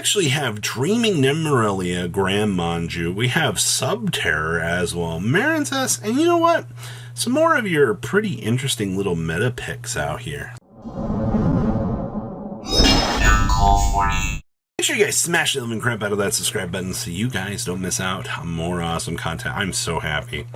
actually have Dreaming Nymeria, Grand Manju. We have Subterror as well, Marincess, and you know what? Some more of your pretty interesting little meta picks out here. Make sure you guys smash the living crap out of that subscribe button so you guys don't miss out on more awesome content. I'm so happy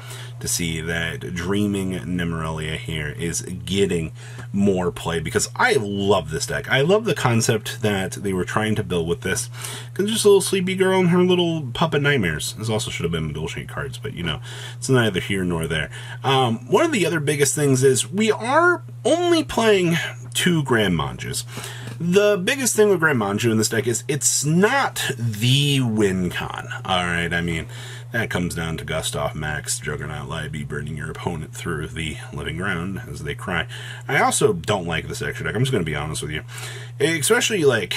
to see that Dreaming Nymeria here is getting more play because I love this deck. I love the concept that they were trying to build with this. Because just a little sleepy girl and her little puppet nightmares. This also should have been dual shade cards, but you know, it's neither here nor there. One of the other biggest things is we are only playing 2 Grand Manjus. The biggest thing with Grand Manju in this deck is it's not the win con. Alright, I mean, that comes down to Gustav, Max, Juggernaut, Libby burning your opponent through the living ground as they cry. I also don't like this extra deck. I'm just going to be honest with you. Especially, like,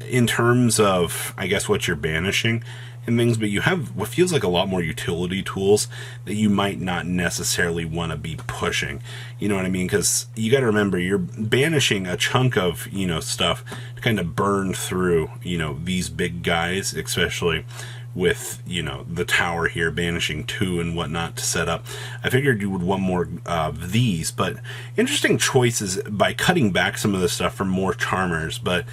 in terms of, I guess, what you're banishing and things, but you have what feels like a lot more utility tools that you might not necessarily want to be pushing. You know what I mean? Because you got to remember, you're banishing a chunk of, you know, stuff to kind of burn through, you know, these big guys, especially with, you know, the tower here, banishing 2 and whatnot to set up. I figured you would want more of these, but interesting choices by cutting back some of the stuff for more Charmers, but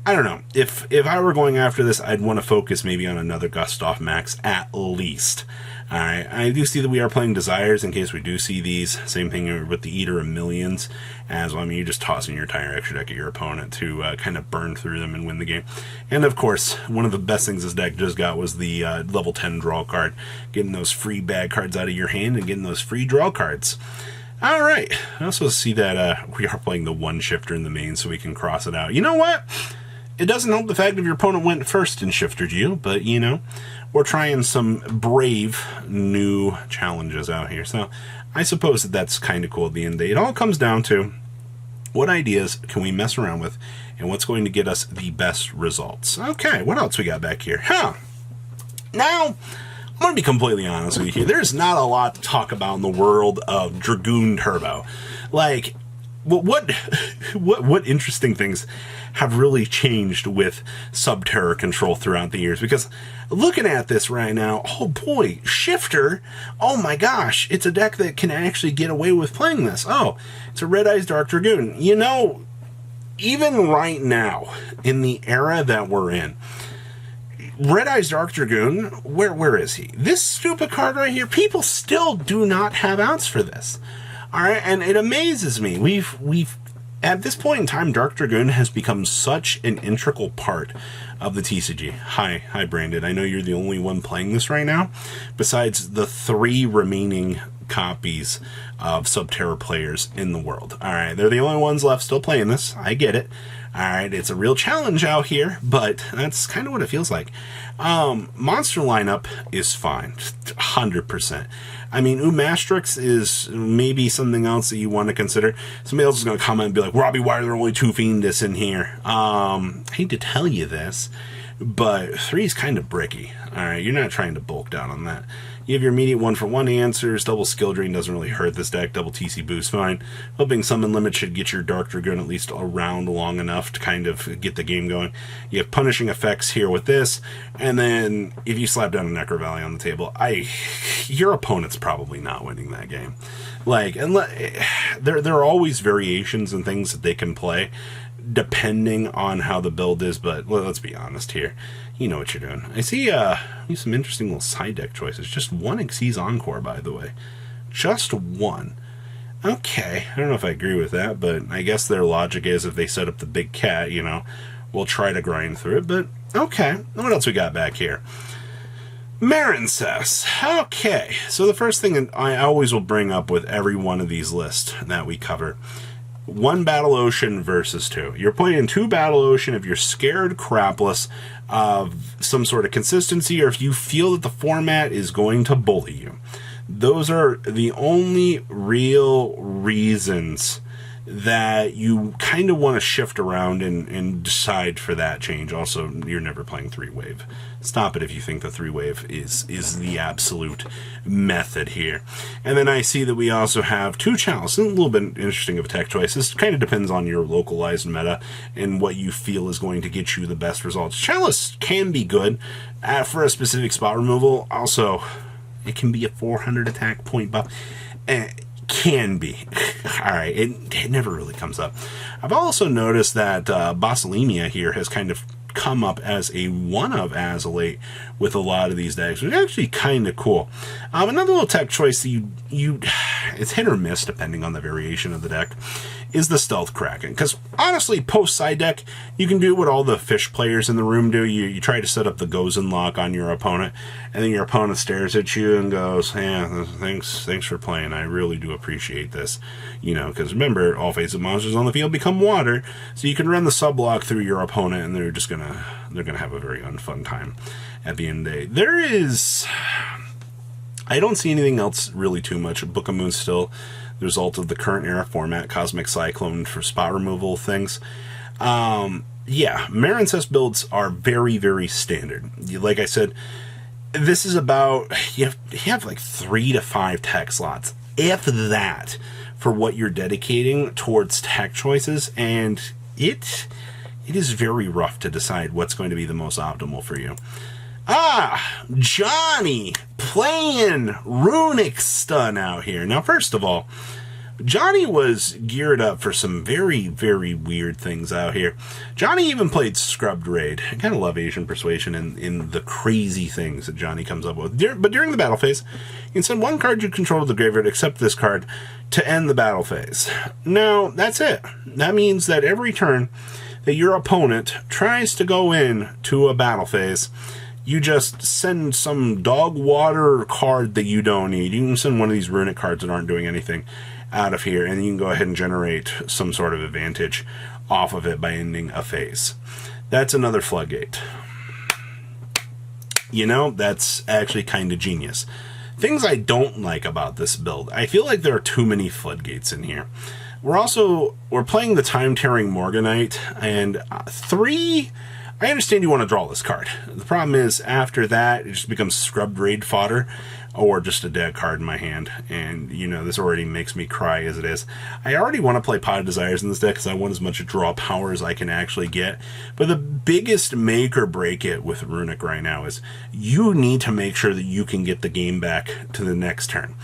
I don't know. If I were going after this, I'd want to focus maybe on another Gustav Max at least. Alright, I do see that we are playing Desires in case we do see these. Same thing with the Eater of Millions as well. I mean, you're just tossing your entire extra deck at your opponent to kind of burn through them and win the game. And of course, one of the best things this deck just got was the level 10 draw card. Getting those free bad cards out of your hand and getting those free draw cards. Alright, I also see that we are playing the 1 shifter in the main so we can cross it out. You know what? It doesn't help the fact if your opponent went first and shifted you, but, you know, we're trying some brave new challenges out here. So I suppose that that's kind of cool at the end of the day. It all comes down to what ideas can we mess around with and what's going to get us the best results. Okay, what else we got back here? Now, I'm going to be completely honest with you here. There's not a lot to talk about in the world of Dragoon Turbo. Like, what interesting things have really changed with Subterror control throughout the years? Because looking at this right now, oh boy, Shifter, oh my gosh, it's a deck that can actually get away with playing this. Oh, it's a Red Eyes Dark Dragoon. You know, even right now, in the era that we're in, Red Eyes Dark Dragoon, where is he? This stupid card right here, people still do not have outs for this. Alright, and it amazes me. We've at this point in time, Dark Dragoon has become such an integral part of the TCG. Hi, Brandon. I know you're the only one playing this right now, besides the 3 remaining copies of Subterror players in the world. Alright, they're the only ones left still playing this. I get it. Alright, it's a real challenge out here, but that's kind of what it feels like. Monster lineup is fine. 100%. I mean, Umastrix is maybe something else that you want to consider. Somebody else is going to comment and be like, Robbie, why are there only 2 Fiendists in here? I hate to tell you this, but 3 is kind of bricky. Alright, you're not trying to bulk down on that. You have your immediate 1-for-1 answers. Double Skill Drain doesn't really hurt this deck. Double TC Boost, fine. Hoping Summon Limit should get your Dark Dragoon at least around long enough to kind of get the game going. You have Punishing Effects here with this. And then if you slap down a Necro Valley on the table, your opponent's probably not winning that game. Like, there are always variations and things that they can play depending on how the build is, but let's be honest here. You know what you're doing. I see some interesting little side deck choices. Just 1 Xyz Encore, by the way. Just 1. Okay, I don't know if I agree with that, but I guess their logic is if they set up the big cat, you know, we'll try to grind through it, but okay. What else we got back here? Marincess. Okay, so the first thing I always will bring up with every one of these lists that we cover, 1 Battle Ocean versus 2. You're playing 2 Battle Ocean if you're scared crapless of some sort of consistency or if you feel that the format is going to bully you. Those are the only real reasons that you kind of want to shift around and decide for that change. Also, you're never playing 3-wave. Stop it if you think the 3-wave is the absolute method here. And then I see that we also have 2 Chalice. A little bit interesting of a tech choice. This kind of depends on your localized meta and what you feel is going to get you the best results. Chalice can be good for a specific spot removal. Also, it can be a 400 attack point buff. Can be. Alright, it never really comes up. I've also noticed that Basilemia here has kind of come up as a one-of as of late with a lot of these decks, which is actually kind of cool. Another little tech choice that it's hit or miss depending on the variation of the deck, is the Stealth Kraken. Because honestly, post side deck, you can do what all the fish players in the room do. You try to set up the Gozen lock on your opponent, and then your opponent stares at you and goes, yeah, thanks for playing. I really do appreciate this. You know, because remember, all face-up monsters on the field become water, so you can run the sub-block through your opponent, and they're gonna have a very unfun time at the end of the day. I don't see anything else really too much. Book of Moon still the result of the current era format, Cosmic Cyclone for spot removal things. Yeah, Marincess builds are very, very standard. Like I said, this is about, you have like 3 to 5 tech slots, if that, for what you're dedicating towards tech choices, and it is very rough to decide what's going to be the most optimal for you. Johnny playing Runic Stun out here. Now, first of all, Johnny was geared up for some very, very weird things out here. Johnny even played Scrubbed Raid. I kind of love Asian Persuasion in the crazy things that Johnny comes up with. But during the battle phase, you can send 1 card you control to the graveyard, except this card, to end the battle phase. Now, that's it. That means that every turn that your opponent tries to go in to a battle phase, you just send some dog water card that you don't need. You can send one of these Runic cards that aren't doing anything out of here, and you can go ahead and generate some sort of advantage off of it by ending a phase. That's another floodgate. You know, that's actually kind of genius. Things I don't like about this build. I feel like there are too many floodgates in here. We're playing the Time-Tearing Morganite, and 3... I understand you want to draw this card. The problem is, after that, it just becomes Scrubbed Raid fodder, or just a dead card in my hand. And, you know, this already makes me cry as it is. I already want to play Pot of Desires in this deck, because I want as much draw power as I can actually get. But the biggest make or break it with Runic right now is, you need to make sure that you can get the game back to the next turn.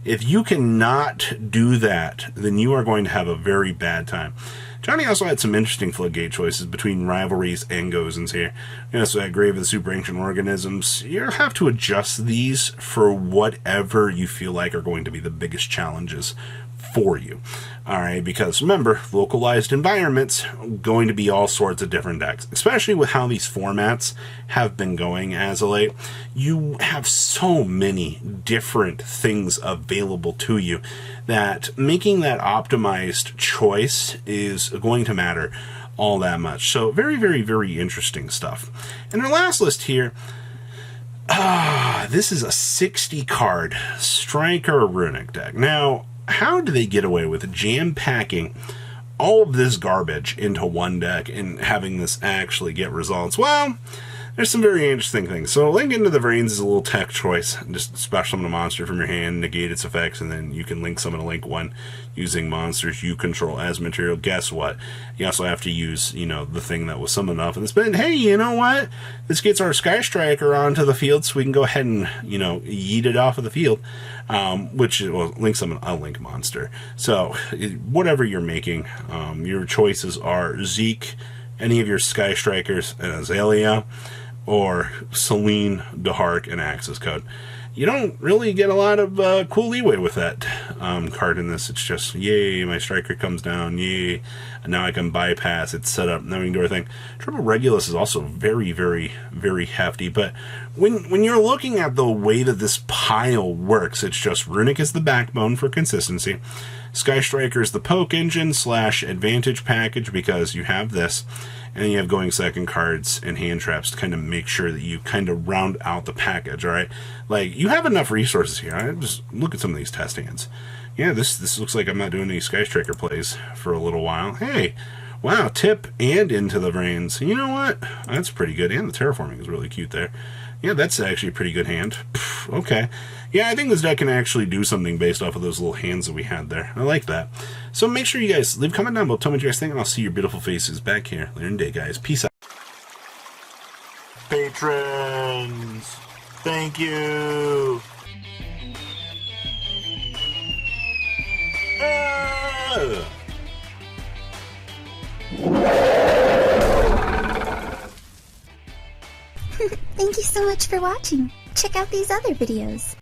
If you cannot do that, then you are going to have a very bad time. Johnny also had some interesting floodgate choices between Rivalries and Gozens here. You know, so that Grave of the Super Ancient Organisms, you'll have to adjust these for whatever you feel like are going to be the biggest challenges for you. Alright, because remember, localized environments going to be all sorts of different decks, especially with how these formats have been going as of late. You have so many different things available to you that making that optimized choice is going to matter all that much. So very, very, very interesting stuff. And our last list here, this is a 60 card Striker Runic deck. Now, how do they get away with jam-packing all of this garbage into one deck and having this actually get results? Well, there's some very interesting things. So Link into the Vrains is a little tech choice. Just special summon a monster from your hand, negate its effects, and then you can link summon a Link 1 using monsters you control as material. Guess what? You also have to use, you know, the thing that was summoned off of this. But hey, you know what? This gets our Sky Striker onto the field, so we can go ahead and, you know, yeet it off of the field. Which, well, link summon a Link monster. So, whatever you're making, your choices are Zeke, any of your Sky Strikers, and Azalea, or Celine, DeHark, and Access Code. You don't really get a lot of cool leeway with that card in this. It's just, yay, my Striker comes down, yay, and now I can bypass its setup, now we can do our thing. Triple Regulus is also very, very, very hefty, but when you're looking at the way that this pile works, it's just Runic is the backbone for consistency. Sky Striker is the poke engine / advantage package because you have this. And then you have going second cards and hand traps to kind of make sure that you kind of round out the package, all right? Like, you have enough resources here. I just look at some of these test hands. Yeah, this looks like I'm not doing any Sky Striker plays for a little while. Hey, wow, tip and into the brains. You know what? That's pretty good. And the terraforming is really cute there. Yeah, that's actually a pretty good hand. Okay. Yeah, I think this deck can actually do something based off of those little hands that we had there. I like that. So make sure you guys leave a comment down below. Tell me what you guys think, and I'll see your beautiful faces back here later in the day, guys. Peace out. Patrons, thank you. Thank you so much for watching. Check out these other videos.